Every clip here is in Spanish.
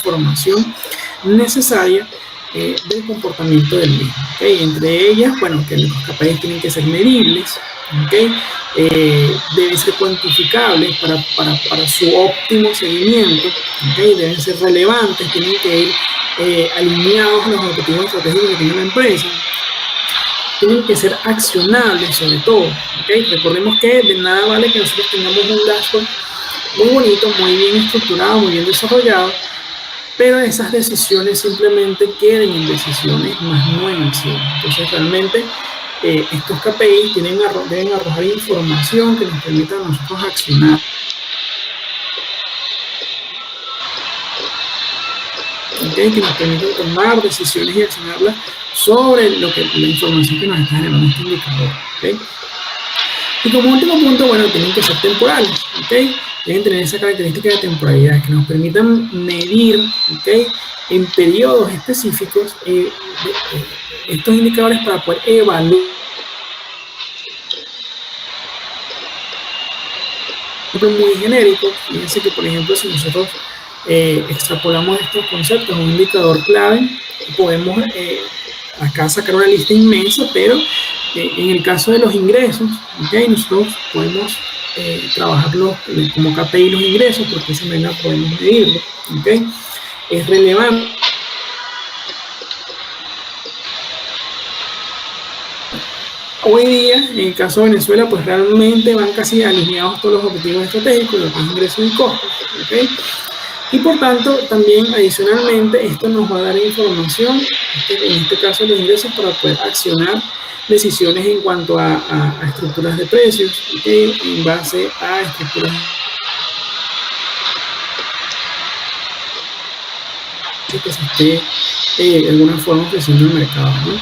información necesaria del comportamiento del mismo. ¿Okay? Entre ellas, bueno, que los KPIs tienen que ser medibles, ¿okay? Deben ser cuantificables para su óptimo seguimiento, ¿okay? Deben ser relevantes, tienen que ir alineados a los objetivos estratégicos que tiene la empresa, tienen que ser accionables sobre todo, ¿okay? Recordemos que de nada vale que nosotros tengamos un dashboard muy bonito, muy bien estructurado, muy bien desarrollado, pero esas decisiones simplemente queden en decisiones, más no en acción. Entonces realmente estos KPIs deben arrojar información que nos permita a nosotros accionar. ¿Okay? Que nos permita tomar decisiones y accionarlas sobre la información que nos está generando este indicador. ¿Okay? Y como último punto, bueno, tienen que ser temporales. ¿Okay? Deben tener esa característica de temporalidad que nos permitan medir, ¿okay? En periodos específicos estos indicadores para poder evaluar. Muy genérico, fíjense que por ejemplo si nosotros extrapolamos estos conceptos a un indicador clave, podemos acá sacar una lista inmensa, pero en el caso de los ingresos, ¿okay? Nosotros podemos trabajarlo como KPI los ingresos, porque de esa manera podemos medirlo, ¿okay? Es relevante. Hoy día, en el caso de Venezuela, pues realmente van casi alineados todos los objetivos estratégicos, los ingresos y costos, ¿okay? Y por tanto, también adicionalmente, esto nos va a dar información, en este caso los ingresos, para poder accionar decisiones en cuanto a estructuras de precios, ¿okay? En base a estructuras que se esté de alguna forma ofreciendo el mercado, ¿no?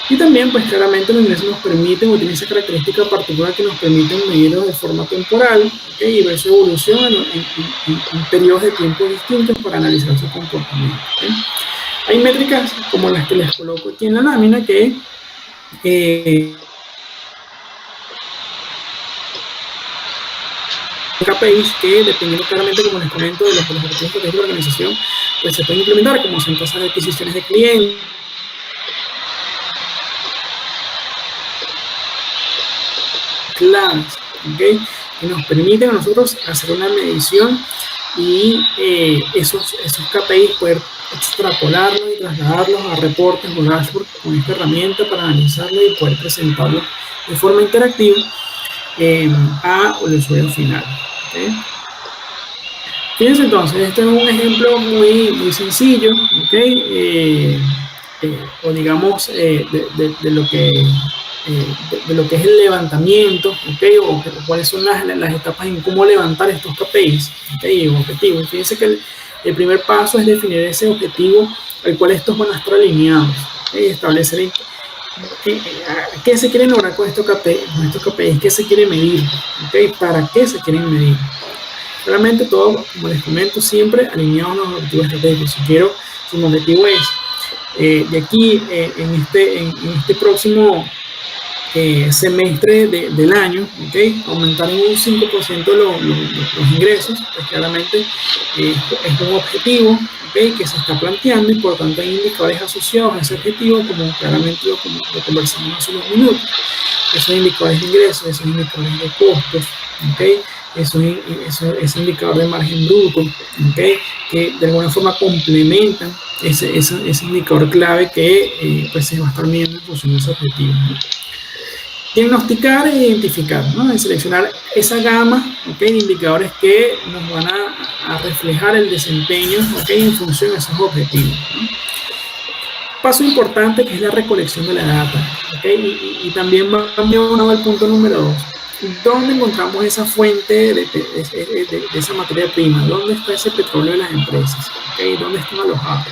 Y también, pues claramente los ingresos nos permiten, o tienen esa característica particular que nos permiten medirlos de forma temporal, ¿okay? Y ver su evolución en periodos de tiempo distintos para analizar su comportamiento, ¿okay? Hay métricas como las que les coloco aquí en la lámina que KPIs que, dependiendo claramente, como les comento, de los objetivos estratégicos de la organización, pues se pueden implementar, como son tasas de adquisiciones de clientes, claves, ¿okay? Que nos permiten a nosotros hacer una medición y esos KPIs poder extrapolarlos y trasladarlos a reportes o dashboards con esta herramienta para analizarlo y poder presentarlo de forma interactiva al usuario final, ¿okay? Fíjense entonces, este es un ejemplo muy sencillo, ¿okay? O digamos de lo que es el levantamiento, ¿okay? O cuáles son las etapas en cómo levantar estos KPIs, ¿okay? Objetivos. Fíjense que el primer paso es definir ese objetivo al cual estos van a estar alineados, ¿okay? Establecer qué se quiere lograr con estos KPIs, qué se quiere medir, ¿okay? Para qué se quieren medir. Realmente todo, como les comento, siempre alineado a los objetivos estratégicos. Si mi objetivo es de aquí en este próximo semestre del año, ¿okay? Aumentar en un 5% los ingresos, pues claramente es un objetivo, ¿okay? Que se está planteando y por tanto hay indicadores asociados a ese objetivo, como claramente lo conversamos hace unos minutos. Esos indicadores de ingresos, esos indicadores de costos, ¿okay? Ese indicador de margen bruto, ¿okay? Que de alguna forma complementan ese indicador clave que pues se va a estar midiendo en función de ese objetivo, ¿no? Diagnosticar e identificar, ¿no? Y seleccionar esa gama, ¿okay? De indicadores que nos van a reflejar el desempeño, ¿okay? En función de esos objetivos, ¿no? Paso importante que es la recolección de la data, ¿okay? Y también vamos al punto número 2. ¿Dónde encontramos esa fuente de esa materia prima? ¿Dónde está ese petróleo de las empresas? ¿Okay? ¿Dónde están alojados?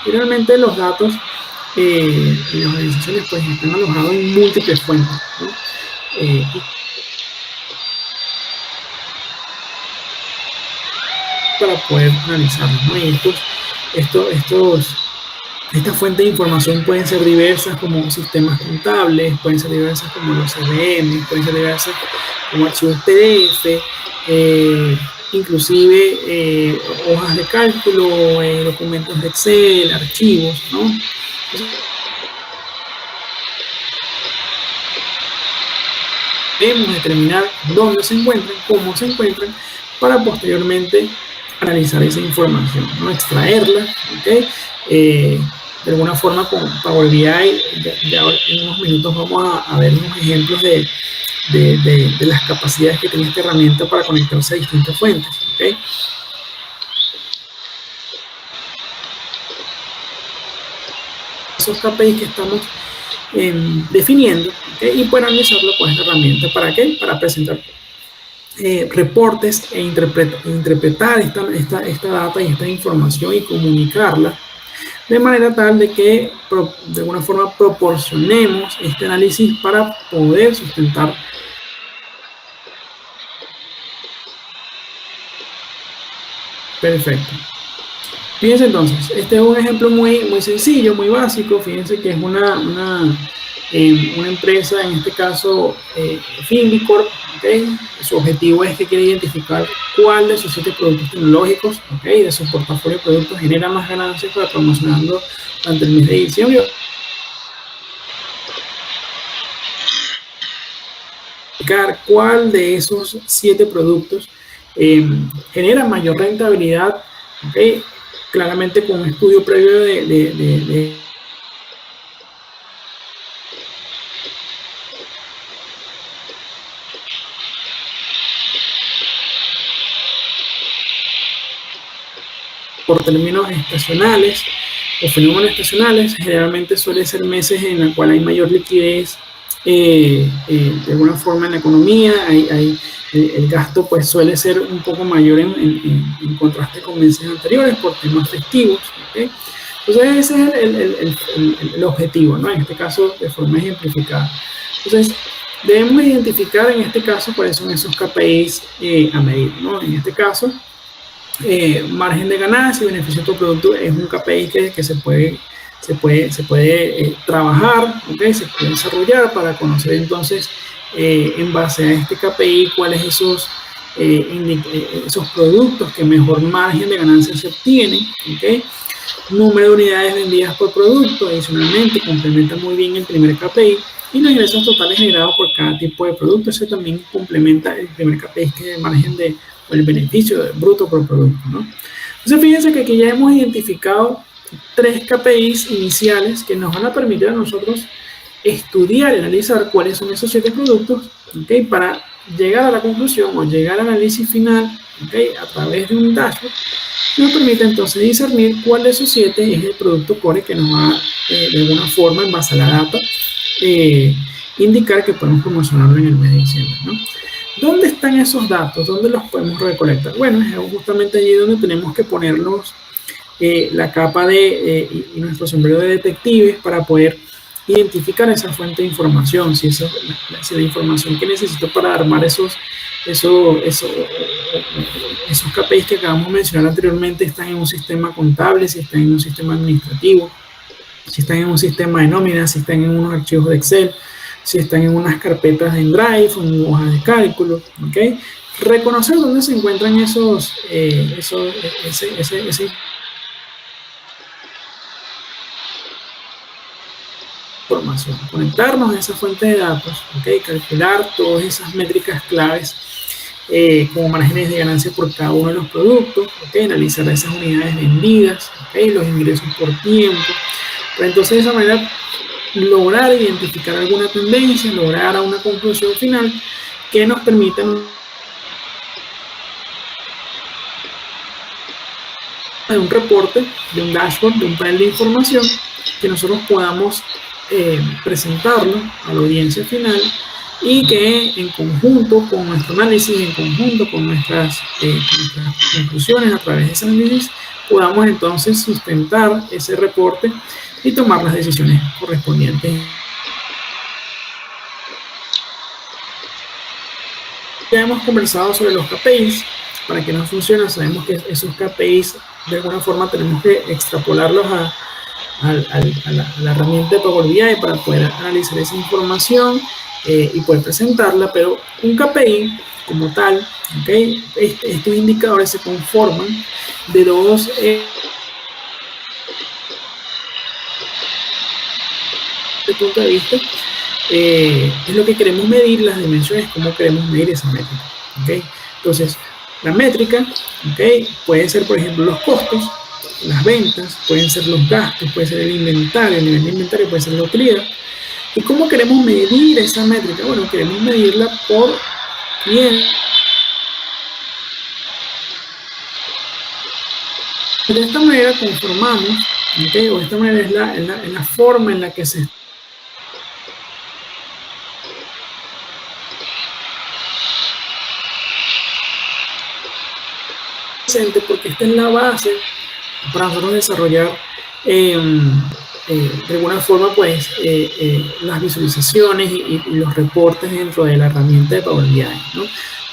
Y realmente los datos en las organizaciones pues están alojados en múltiples fuentes, ¿no? Para poder analizarlos, ¿no? Y estas fuentes de información pueden ser diversas como sistemas contables, pueden ser diversas como los CRM, pueden ser diversas como archivos PDF, inclusive hojas de cálculo, documentos de Excel, archivos, ¿no? Entonces, debemos determinar dónde se encuentran, cómo se encuentran, para posteriormente analizar esa información, ¿no? Extraerla, ¿okay? De alguna forma con Power BI, ya en unos minutos vamos a ver unos ejemplos de las capacidades que tiene esta herramienta para conectarse a distintas fuentes, ¿okay? Esos KPIs que estamos definiendo, ¿okay? Y para analizarlo con esta herramienta, ¿para qué? Para presentar reportes e interpretar esta data y esta información y comunicarla de manera tal de que de alguna forma proporcionemos este análisis para poder sustentar. Perfecto. Fíjense entonces, este es un ejemplo muy sencillo, muy básico. Fíjense que es una empresa, en este caso Finvicorp, ¿okay? Su objetivo es que quiere identificar cuál de sus 7 productos tecnológicos, ¿okay? De su portafolio de productos genera más ganancias para promocionarlo durante el mes de diciembre. Cuál de esos 7 productos genera mayor rentabilidad, ¿okay? Claramente con un estudio previo por términos estacionales o fenómenos estacionales. Generalmente suele ser meses en los cuales hay mayor liquidez de alguna forma en la economía, el gasto pues suele ser un poco mayor en contraste con meses anteriores por temas festivos, ¿okay? Entonces ese es el objetivo, ¿no? En este caso de forma ejemplificada. Entonces debemos identificar en este caso cuáles son esos KPIs a medir, ¿no? En este caso margen de ganancia y beneficio por producto es un KPI que se puede trabajar, ¿okay? Se puede desarrollar para conocer entonces en base a este KPI cuáles esos productos que mejor margen de ganancia se obtienen, ¿okay? Número de unidades vendidas por producto, adicionalmente complementa muy bien el primer KPI, y los ingresos totales generados por cada tipo de producto. Ese también complementa el primer KPI, que es el margen o el beneficio bruto por producto, ¿no? Entonces fíjense que aquí ya hemos identificado 3 KPIs iniciales que nos van a permitir a nosotros estudiar y analizar cuáles son esos 7 productos, ¿okay? Para llegar a la conclusión o llegar al análisis final, ¿okay? A través de un dashboard, nos permite entonces discernir cuál de esos 7 es el producto core que nos va de alguna forma, en base a la data, indicar que podemos promocionarlo en el mes de diciembre, ¿no? ¿Dónde están esos datos? ¿Dónde los podemos recolectar? Bueno, es justamente allí donde tenemos que ponernos la capa y nuestro sombrero de detectives para poder identificar esa fuente de información, si la información que necesito para armar esos KPIs que acabamos de mencionar anteriormente están en un sistema contable, si están en un sistema administrativo, si están en un sistema de nóminas, si están en unos archivos de Excel, si están en unas carpetas en Drive o en hojas de cálculo, ¿okay? Reconocer dónde se encuentran esa información, conectarnos a esa fuente de datos, ¿okay? Calcular todas esas métricas claves como márgenes de ganancia por cada uno de los productos, ¿okay? Analizar esas unidades vendidas, ¿okay? Los ingresos por tiempo, para entonces de esa manera lograr identificar alguna tendencia, lograr una conclusión final que nos permita de un reporte, de un dashboard, de un panel de información que nosotros podamos presentarlo a la audiencia final, y que en conjunto con nuestro análisis, en conjunto con nuestras conclusiones a través de ese análisis, podamos entonces sustentar ese reporte y tomar las decisiones correspondientes. Ya hemos conversado sobre los KPIs. Para que nos funcione, sabemos que esos KPIs de alguna forma tenemos que extrapolarlos a la herramienta de Power BI para poder analizar esa información y poder presentarla, pero un KPI como tal, ¿okay? Estos indicadores se conforman de dos punto de vista, es lo que queremos medir, las dimensiones, cómo queremos medir esa métrica. ¿Okay? Entonces, la métrica, ¿okay? Puede ser, por ejemplo, los costos, las ventas, pueden ser los gastos, puede ser el inventario, el nivel de inventario puede ser la utilidad. ¿Y cómo queremos medir esa métrica? Bueno, queremos medirla por cliente. De esta manera conformamos, ¿okay? O de esta manera es la forma en la que se porque esta es la base para nosotros desarrollar de alguna forma pues las visualizaciones y los reportes dentro de la herramienta de Power BI, ¿no?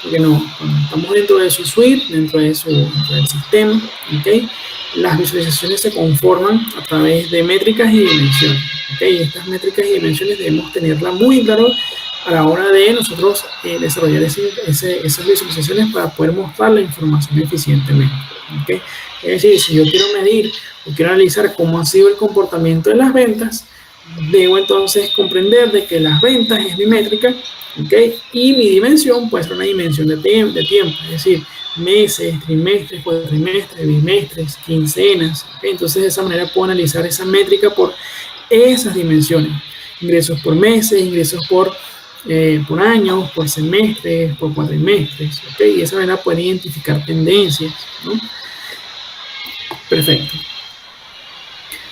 Porque cuando estamos dentro de su suite, dentro del sistema, ¿okay? Las visualizaciones se conforman a través de métricas y dimensiones, ¿okay? Estas métricas y dimensiones debemos tenerlas muy claro a la hora de nosotros desarrollar esas visualizaciones para poder mostrar la información eficientemente. ¿Okay? Es decir, si yo quiero medir o quiero analizar cómo ha sido el comportamiento de las ventas, debo entonces comprender de que las ventas es mi métrica, ¿okay? Y mi dimensión puede ser una dimensión de tiempo, es decir, meses, trimestres, cuatrimestres, bimestres, quincenas. ¿Okay? Entonces de esa manera puedo analizar esa métrica por esas dimensiones, ingresos por meses, ingresos por años, por semestres, por cuatrimestres, ¿okay? Y de esa manera pueden identificar tendencias, ¿no? Perfecto.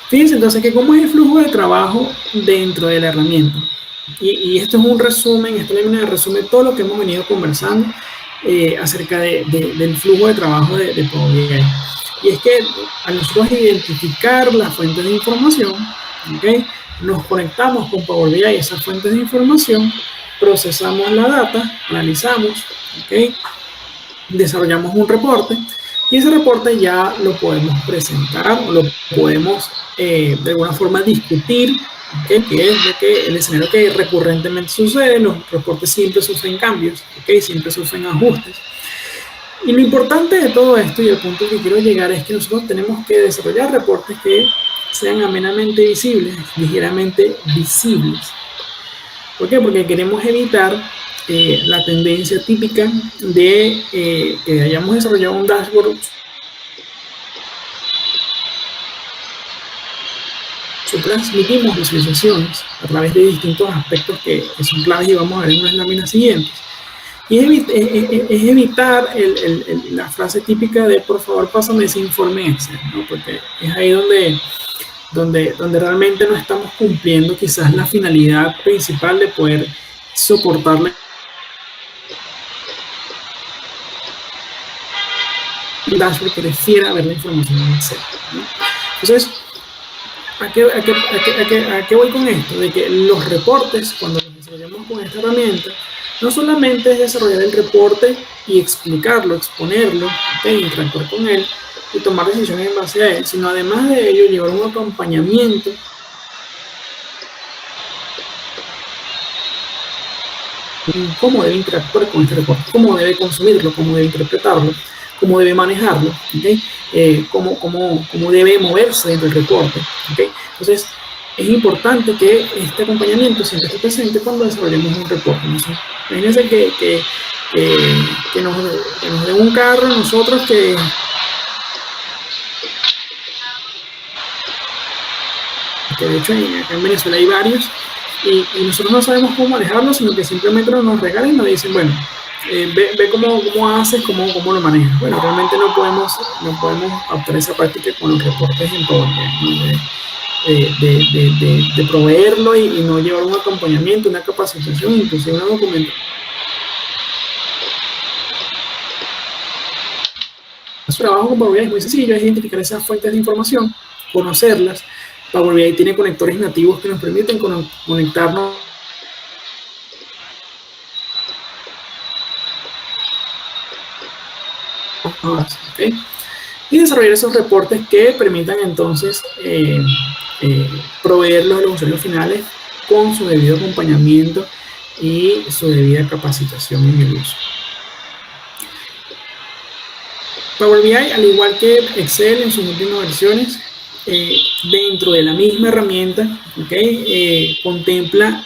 Fíjense entonces que cómo es el flujo de trabajo dentro de la herramienta. Y esto es un resumen, esta lámina resume todo lo que hemos venido conversando acerca del flujo de trabajo de Power BI. Y es que al nosotros identificar las fuentes de información, ¿okay? Nos conectamos con Power BI, esas fuentes de información, procesamos la data, analizamos, ¿okay? Desarrollamos un reporte y ese reporte ya lo podemos presentar o lo podemos de alguna forma discutir, ¿okay? Que es el escenario que recurrentemente sucede. Los reportes siempre sufren cambios, ¿okay? Siempre sufren ajustes. Y lo importante de todo esto y el punto que quiero llegar es que nosotros tenemos que desarrollar reportes que sean amenamente visibles, ligeramente visibles. ¿Por qué? Porque queremos evitar la tendencia típica de que hayamos desarrollado un dashboard transmitimos visualizaciones a través de distintos aspectos que son claves y vamos a ver en las láminas siguientes. Y es evitar la frase típica de por favor pásame ese informe Excel, ¿no? Porque es ahí donde realmente no estamos cumpliendo quizás la finalidad principal de poder soportarle el dashboard que refiera ver la información en Excel, ¿no? Entonces, ¿a qué voy con esto? De que los reportes, cuando los desarrollamos con esta herramienta, no solamente es desarrollar el reporte y explicarlo, exponerlo, ¿okay? Interactuar con él y tomar decisiones en base a él, sino además de ello llevar un acompañamiento cómo debe interactuar con este reporte, cómo debe consumirlo, cómo debe interpretarlo, cómo debe manejarlo, ¿okay? Cómo debe moverse dentro del reporte, ¿okay? Entonces es importante que este acompañamiento siempre esté presente cuando desarrollemos un reporte, ¿no? Imagínense que nos den un carro a nosotros que de hecho acá en Venezuela hay varios y nosotros no sabemos cómo manejarlo, sino que simplemente nos regalan y nos dicen, bueno, ve cómo haces, cómo lo manejas. Bueno, realmente no podemos optar esa práctica con los reportes en Power BI, ¿no? De proveerlo y no llevar un acompañamiento, una capacitación, inclusive una documentación. Su trabajo con Power BI es muy sencillo, es identificar esas fuentes de información, conocerlas. Power BI tiene conectores nativos que nos permiten conectarnos ¿okay? Y desarrollar esos reportes que permitan entonces proveerlos a los usuarios finales con su debido acompañamiento y su debida capacitación en el uso. Power BI, al igual que Excel en sus últimas versiones, dentro de la misma herramienta, ¿okay? Contempla